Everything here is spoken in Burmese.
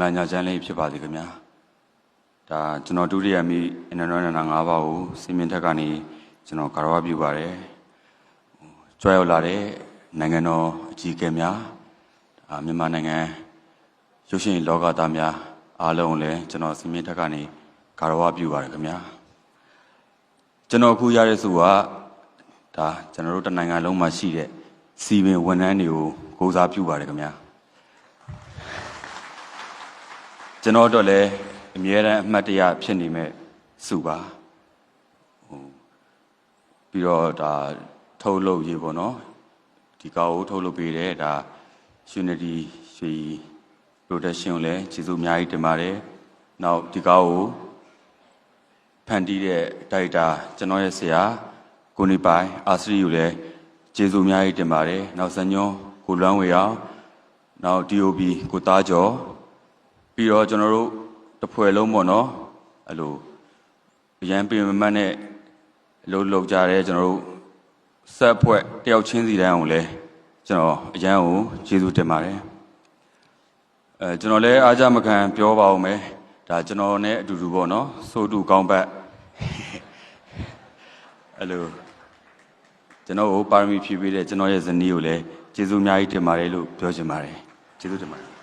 လာညာချမ်းလေးဖြစ်ပါစေခင်ဗျာဒါကျွန်တော်ဒုတိယမိအနန္တနာ၅ပါးကိုစီမင်းထက်ကနေကျွန်တော်ကာရဝပြုပါတယ်ကြွရောက်လာတဲ့နိုင်ငံတော်အကြီးအကဲများမြန်မာနိုင်ငံရုပ်ရှင်လောကသားများအားလုံးလည်းကျွန်တော်စီမင်းထက်ကနေကာရဝပြုပါတယ်ခင်ဗျာကျွန်တော်အခုရတဲ့စုကဒါကျွန်တော်တို့တနိုင်ငံလုံးမှာရှိတဲ့စီမင်းဝန်ထမ်းတွေကိုကိုးစားပြုပါတယ်ခင်ဗျာကျွန်တော်တို့လည်းအမြဲတမ်းအမှတ်တရဖြစ်နေမဲ့စုပါပြီးတော့ဒါထုတ်လုပ်ရေးပေါ့နော်ဒီကားကိုထုတ်လုပ်ပေးတယ်ဒါ Unity ရွှေ Production ကိုလည်းကျေးဇူးအများကြီးတင်ပါတယ်နောက်ဒီကားကိုဖန်တီးတဲ့ဒါရိုက်တာကျွန်တော်ရဲ့ဆရာကိုနေပိုင်အာစရီကိုလည်းကျေးဇူးအများကြီးတင်ပါတယ်နောက်ဇညွန်းကိုလွမ်းဝေအောင်နောက် DOB ကိုသားကျော်ပြီးတော့ကျွန်တော်တို့တစ်ဖွဲ့လုံးပေါ့နော်အဲ့လိုအရန်ပြင်မတ်နဲ့လှုပ်ကြတယ်ကျွန်တော်တို့ဆက်ဖွဲ့တယောက်ချင်းစီတိုင်းအောင်လဲကျွန်တော်အရန်ကိုကျေးဇူးတင်ပါတယ်ကျွန်တော်လည်းအားကြမခံပြောပါဦးမယ်ဒါကျွန်တော်နဲ့အတူတူပေါ့နော်စိုးတူကောင်းပတ်အဲ့လိုကျွန်တော်ကိုပါရမီဖြည့်ပေးတဲ့ကျွန်တော်ရဲ့ဇနီးကိုလည်းကျေးဇူးအများကြီးတင်ပါတယ်လို့ပြောချင်ပါတယ်ကျေးဇူးတင်ပါတယ်